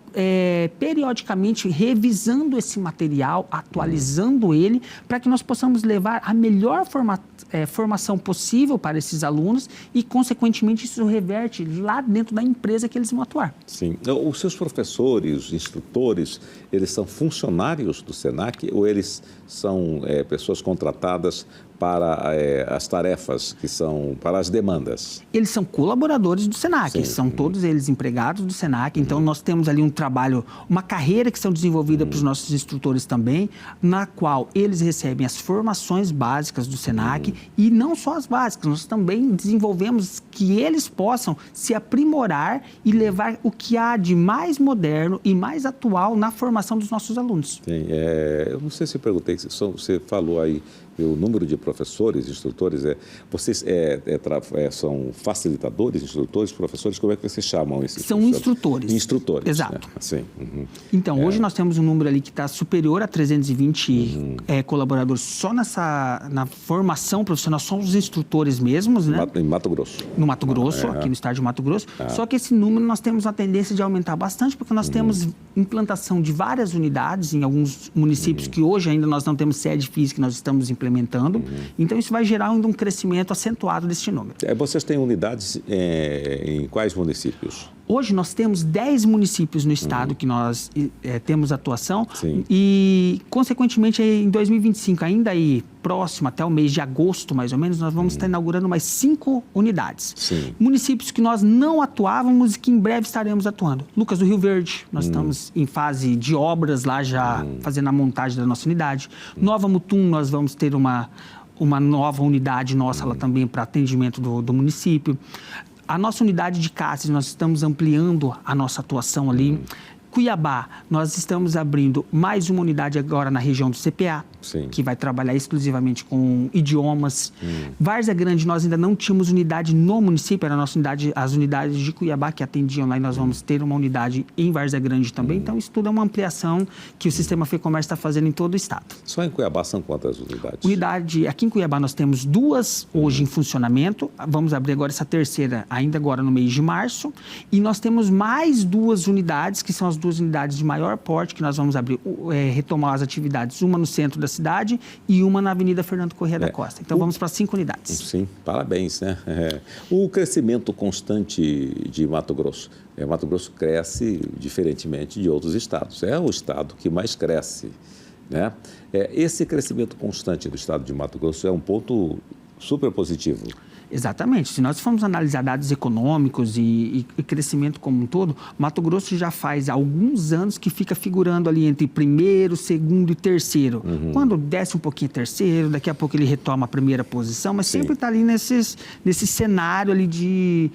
periodicamente revisando esse material, atualizando ele, para que nós possamos levar a melhor formação possível para esses alunos e, consequentemente, isso reverte lá dentro da empresa que eles vão atuar. Sim. Os seus professores, instrutores, eles são funcionários do Senac ou eles são pessoas contratadas para as tarefas, que são para as demandas? Eles são colaboradores do Senac, Sim. São todos eles empregados do Senac, então nós temos ali um trabalho, uma carreira que são desenvolvida para os nossos instrutores também, na qual eles recebem as formações básicas do Senac e não só as básicas, nós também desenvolvemos que eles possam se aprimorar e levar o que há de mais moderno e mais atual na formação dos nossos alunos. Sim, eu não sei se eu perguntei, você falou aí o número de professores, instrutores, vocês são facilitadores, instrutores, professores, como é que vocês chamam esses? São instrutores. Instrutores. Exato. Né? Assim, Então, hoje nós temos um número ali que está superior a 320 colaboradores só na formação profissional, são os instrutores mesmos, né? Em Mato Grosso. No Mato Grosso, aqui no estado de Mato Grosso. Só que esse número nós temos a tendência de aumentar bastante, porque nós temos implantação de várias unidades em alguns municípios que hoje ainda nós não temos sede física, nós estamos implementando. Então, isso vai gerar um crescimento acentuado deste número. Vocês têm unidades em quais municípios? Hoje nós temos 10 municípios no estado que nós temos atuação. Sim. E, consequentemente, em 2025, ainda aí próximo, até o mês de agosto, mais ou menos, nós vamos estar inaugurando mais 5 unidades. Sim. Municípios que nós não atuávamos e que em breve estaremos atuando. Lucas do Rio Verde, nós estamos em fase de obras lá já, fazendo a montagem da nossa unidade. Nova Mutum, nós vamos ter uma nova unidade nossa lá também para atendimento do município. A nossa unidade de Cáceres, nós estamos ampliando a nossa atuação ali. Cuiabá, nós estamos abrindo mais uma unidade agora na região do CPA, Sim. que vai trabalhar exclusivamente com idiomas. Várzea Grande, nós ainda não tínhamos unidade no município, era a nossa unidade, as unidades de Cuiabá que atendiam lá, e nós vamos ter uma unidade em Várzea Grande também. Então, isso tudo é uma ampliação que o Sistema FEComércio está fazendo em todo o estado. Só em Cuiabá são quantas unidades? Aqui em Cuiabá nós temos 2 hoje em funcionamento, vamos abrir agora essa terceira, ainda agora no mês de março, e nós temos mais 2 unidades, que são as 2 unidades de maior porte, que nós vamos abrir, retomar as atividades, uma no centro da cidade e uma na Avenida Fernando Corrêa da Costa. Então, vamos para 5 unidades. Sim, parabéns, né? O crescimento constante de Mato Grosso. Mato Grosso cresce diferentemente de outros estados. É o estado que mais cresce, né? Esse crescimento constante do estado de Mato Grosso é um ponto super positivo. Exatamente. Se nós formos analisar dados econômicos e crescimento como um todo, Mato Grosso já faz alguns anos que fica figurando ali entre primeiro, segundo e terceiro. Quando desce um pouquinho terceiro, daqui a pouco ele retoma a primeira posição, mas sempre está ali nesse cenário ali de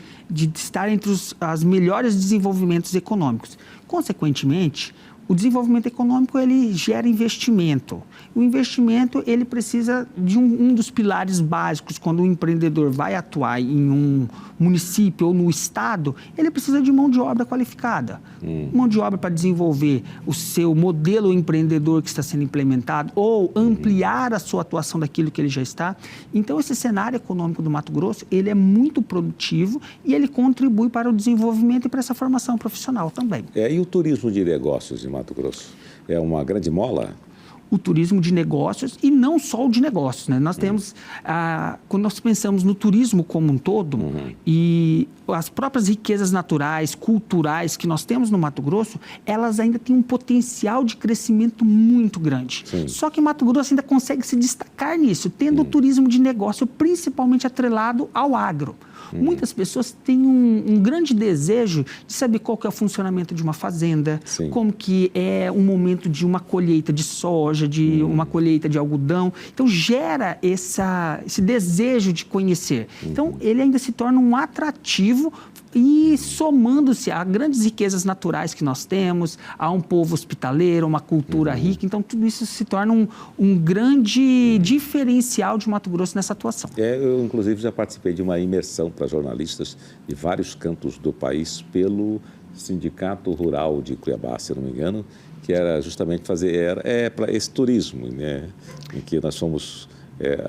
estar entre os melhores desenvolvimentos econômicos. Consequentemente, o desenvolvimento econômico, ele gera investimento. O investimento, ele precisa de um dos pilares básicos. Quando o empreendedor vai atuar em um município ou no estado, ele precisa de mão de obra qualificada. Mão de obra para desenvolver o seu modelo empreendedor que está sendo implementado ou ampliar a sua atuação daquilo que ele já está. Então, esse cenário econômico do Mato Grosso, ele é muito produtivo e ele contribui para o desenvolvimento e para essa formação profissional também. E o turismo de negócios em Mato Grosso? É uma grande mola? O turismo de negócios e não só o de negócios, né? Nós temos, quando nós pensamos no turismo como um todo e as próprias riquezas naturais, culturais que nós temos no Mato Grosso, elas ainda têm um potencial de crescimento muito grande. Só que Mato Grosso ainda consegue se destacar nisso, tendo o turismo de negócio principalmente atrelado ao agro. Muitas pessoas têm um grande desejo de saber qual que é o funcionamento de uma fazenda, como que é um momento de uma colheita de soja, de uma colheita de algodão. Então, gera esse desejo de conhecer. Então, ele ainda se torna um atrativo e somando-se a grandes riquezas naturais que nós temos, a um povo hospitaleiro, uma cultura rica. Então, tudo isso se torna um grande diferencial de Mato Grosso nessa atuação. Eu, inclusive, já participei de uma imersão para jornalistas de vários cantos do país pelo Sindicato Rural de Cuiabá, se não me engano, que era justamente fazer para esse turismo, né, em que nós fomos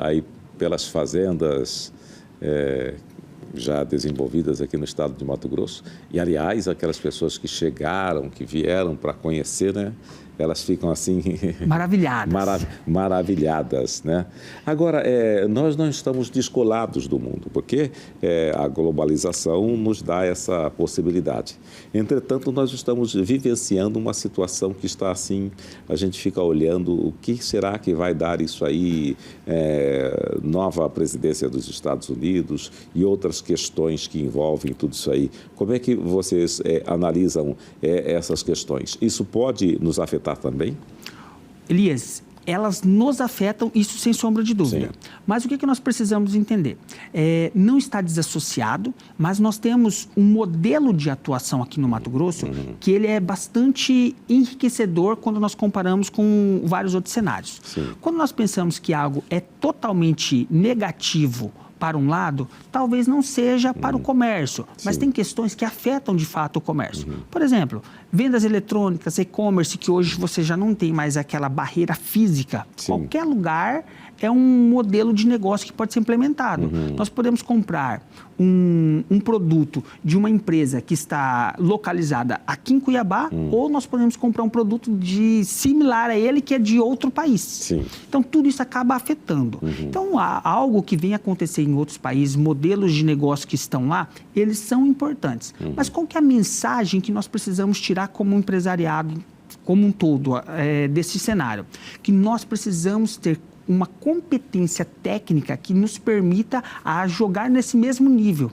aí pelas fazendas já desenvolvidas aqui no estado de Mato Grosso. E, aliás, aquelas pessoas que chegaram, que vieram para conhecer, né, elas ficam assim... Maravilhadas. Maravilhadas, né? Agora, nós não estamos descolados do mundo, porque a globalização nos dá essa possibilidade. Entretanto, nós estamos vivenciando uma situação que está assim, a gente fica olhando o que será que vai dar isso aí, nova presidência dos Estados Unidos e outras questões que envolvem tudo isso aí. Como é que vocês analisam essas questões? Isso pode nos afetar também? Elias, elas nos afetam, isso sem sombra de dúvida. Mas o que nós precisamos entender? Não está desassociado, mas nós temos um modelo de atuação aqui no Mato Grosso que ele é bastante enriquecedor quando nós comparamos com vários outros cenários. Quando nós pensamos que algo é totalmente negativo para um lado, talvez não seja para o comércio, mas tem questões que afetam de fato o comércio. Por exemplo, vendas eletrônicas, e-commerce, que hoje você já não tem mais aquela barreira física. Qualquer lugar é um modelo de negócio que pode ser implementado. Nós podemos comprar um produto de uma empresa que está localizada aqui em Cuiabá, ou nós podemos comprar um produto similar a ele que é de outro país. Então, tudo isso acaba afetando. Então, algo que vem acontecer em outros países, modelos de negócio que estão lá, eles são importantes. Mas qual que é a mensagem que nós precisamos tirar como empresariado, como um todo, desse cenário? Que nós precisamos ter uma competência técnica que nos permita a jogar nesse mesmo nível.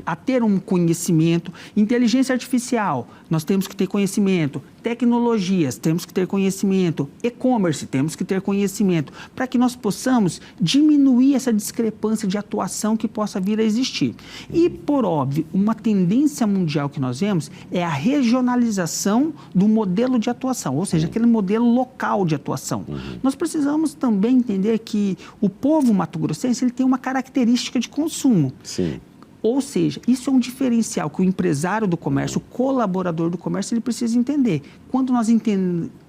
A ter um conhecimento. Inteligência artificial, nós temos que ter conhecimento. Tecnologias, temos que ter conhecimento. E-commerce, temos que ter conhecimento. Para que nós possamos diminuir essa discrepância de atuação que possa vir a existir. E, por óbvio, uma tendência mundial que nós vemos é a regionalização do modelo de atuação, ou seja, aquele modelo local de atuação. Nós precisamos também entender que o povo mato-grossense ele tem uma característica de consumo. Ou seja, isso é um diferencial que o empresário do comércio, o colaborador do comércio, ele precisa entender. Quando nós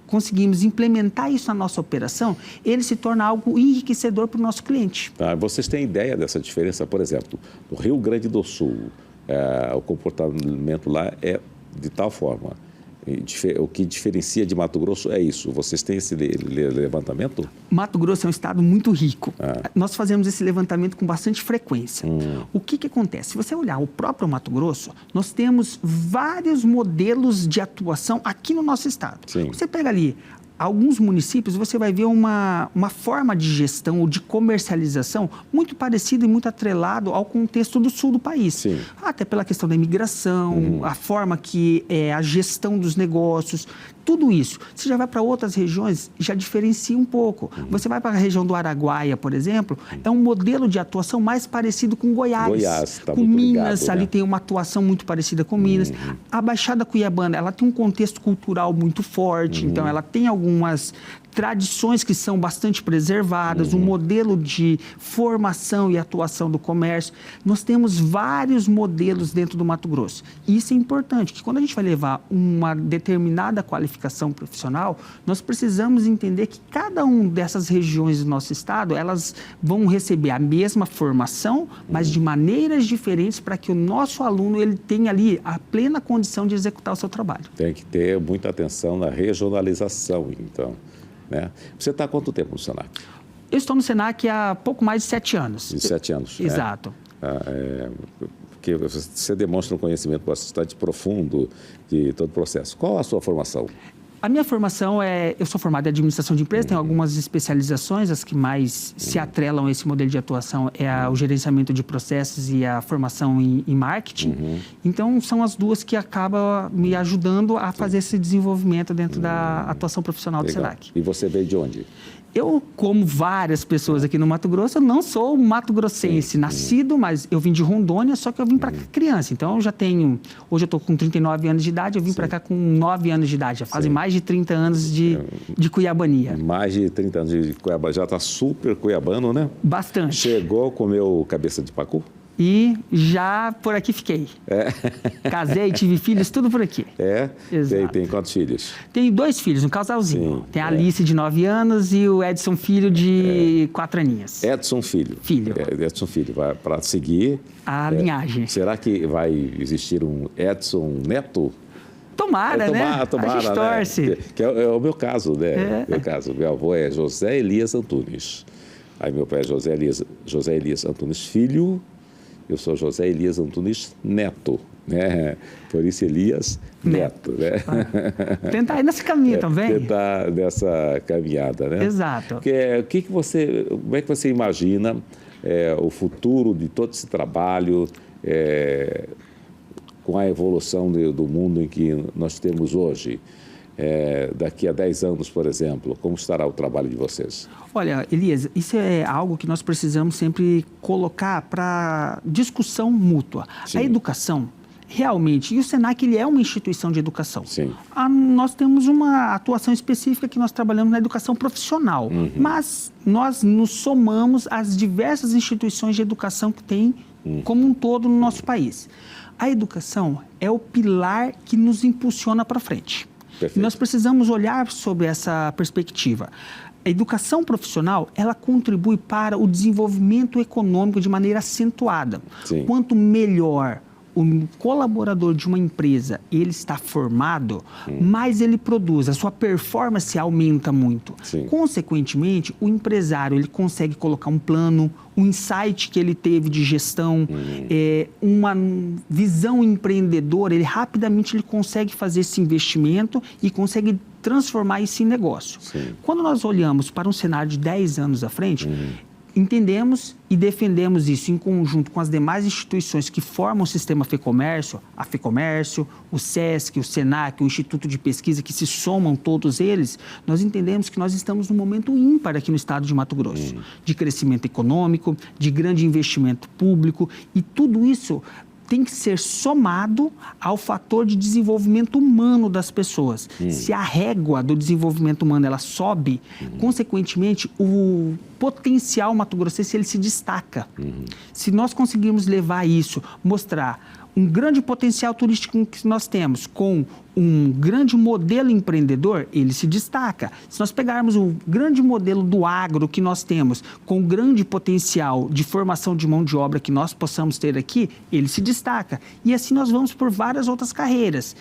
conseguimos implementar isso na nossa operação, ele se torna algo enriquecedor para o nosso cliente. Vocês têm ideia dessa diferença? Por exemplo, no Rio Grande do Sul, o comportamento lá é de tal forma. O que diferencia de Mato Grosso é isso. Vocês têm esse levantamento? Mato Grosso é um estado muito rico. Nós fazemos esse levantamento com bastante frequência. O que acontece? Se você olhar o próprio Mato Grosso, nós temos vários modelos de atuação aqui no nosso estado. Você pega ali alguns municípios você vai ver uma forma de gestão ou de comercialização muito parecida e muito atrelado ao contexto do sul do país. Sim. Até pela questão da imigração, a forma que é a gestão dos negócios, tudo isso. Você já vai para outras regiões, já diferencia um pouco. Você vai para a região do Araguaia, por exemplo, é um modelo de atuação mais parecido com Goiás. Goiás, tá com muito Minas, ligado, ali né? tem uma atuação muito parecida com Minas. A Baixada Cuiabana, ela tem um contexto cultural muito forte, então ela tem algumas tradições que são bastante preservadas, um modelo de formação e atuação do comércio. Nós temos vários modelos dentro do Mato Grosso. E isso é importante, que quando a gente vai levar uma determinada qualificação profissional, nós precisamos entender que cada uma dessas regiões do nosso estado, elas vão receber a mesma formação, mas de maneiras diferentes para que o nosso aluno ele tenha ali a plena condição de executar o seu trabalho. Tem que ter muita atenção na regionalização, então. Né? Você está há quanto tempo no Senac? Eu estou no Senac há pouco mais de 7 anos. De 7 anos. Exato. Porque você demonstra um conhecimento bastante profundo de todo o processo. Qual a sua formação? A minha formação eu sou formado em administração de empresas, tenho algumas especializações, as que mais se atrelam a esse modelo de atuação é o gerenciamento de processos e a formação em marketing. Então, são as duas que acabam me ajudando a fazer esse desenvolvimento dentro da atuação profissional do Senac. E você veio de onde? Eu, como várias pessoas aqui no Mato Grosso, eu não sou mato-grossense, nascido, mas eu vim de Rondônia, só que eu vim para cá criança. Então, eu já tenho... Hoje eu estou com 39 anos de idade, eu vim para cá com 9 anos de idade. Já fazem mais de 30 anos de cuiabania. Mais de 30 anos de Cuiabá. Já está super cuiabano, né? Bastante. Chegou, comeu cabeça de pacu? E já por aqui fiquei. Casei, tive filhos, tudo por aqui. Exato. Tem quantos filhos? Tenho 2 filhos, um casalzinho. Sim, tem a Alice, de 9 anos, e o Edson Filho, de 4 aninhos. Edson Filho. Edson Filho, para seguir... A linhagem. Será que vai existir um Edson Neto? Tomara, né? Tomara, a gente torce. Né? Que é o meu caso, né? Meu caso. Meu avô é José Elias Antunes. Aí meu pai é José Elias Antunes Filho. Eu sou José Elias Antunes Neto, né? Por isso Elias Neto, né? Tentar ir nesse caminho também. Tentar nessa caminhada, né? Exato. Como é que você imagina o futuro de todo esse trabalho com a evolução do mundo em que nós temos hoje? Daqui a 10 anos, por exemplo, como estará o trabalho de vocês? Olha, Elias, isso é algo que nós precisamos sempre colocar para discussão mútua. Sim. A educação, realmente, e o Senac ele é uma instituição de educação. Sim. Nós temos uma atuação específica que nós trabalhamos na educação profissional, mas nós nos somamos às diversas instituições de educação que tem como um todo no nosso país. A educação é o pilar que nos impulsiona para frente. Perfeito. E nós precisamos olhar sobre essa perspectiva. A educação profissional, ela contribui para o desenvolvimento econômico de maneira acentuada. Sim. Quanto melhor o colaborador de uma empresa ele está formado, mais ele produz, a sua performance aumenta muito. Sim. Consequentemente, o empresário ele consegue colocar um plano, um insight que ele teve de gestão, uma visão empreendedora, ele rapidamente consegue fazer esse investimento e consegue transformar isso em negócio. Sim. Quando nós olhamos para um cenário de 10 anos à frente, entendemos e defendemos isso em conjunto com as demais instituições que formam o sistema FEComércio, a FEComércio, o SESC, o SENAC, o Instituto de Pesquisa, que se somam todos eles, nós entendemos que nós estamos num momento ímpar aqui no estado de Mato Grosso, de crescimento econômico, de grande investimento público, e tudo isso tem que ser somado ao fator de desenvolvimento humano das pessoas. Se a régua do desenvolvimento humano ela sobe, consequentemente, o potencial mato-grossense ele se destaca. Se nós conseguirmos levar isso, mostrar um grande potencial turístico que nós temos com um grande modelo empreendedor, ele se destaca. Se nós pegarmos o grande modelo do agro que nós temos, com o grande potencial de formação de mão de obra que nós possamos ter aqui, ele se destaca. E assim nós vamos por várias outras carreiras.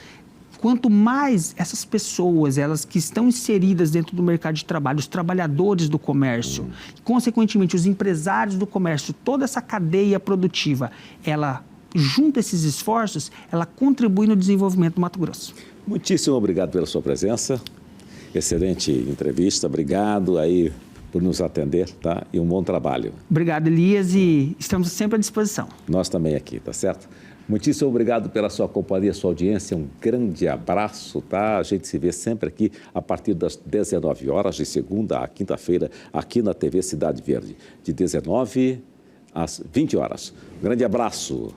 Quanto mais essas pessoas, elas que estão inseridas dentro do mercado de trabalho, os trabalhadores do comércio, consequentemente os empresários do comércio, toda essa cadeia produtiva, ela junta esses esforços, ela contribui no desenvolvimento do Mato Grosso. Muitíssimo obrigado pela sua presença. Excelente entrevista, obrigado aí por nos atender, tá? E um bom trabalho. Obrigado, Elias, e estamos sempre à disposição. Nós também aqui, tá certo? Muitíssimo obrigado pela sua companhia, sua audiência, um grande abraço, tá? A gente se vê sempre aqui a partir das 19 horas, de segunda a quinta-feira, aqui na TV Cidade Verde, de 19 às 20 horas. Um grande abraço.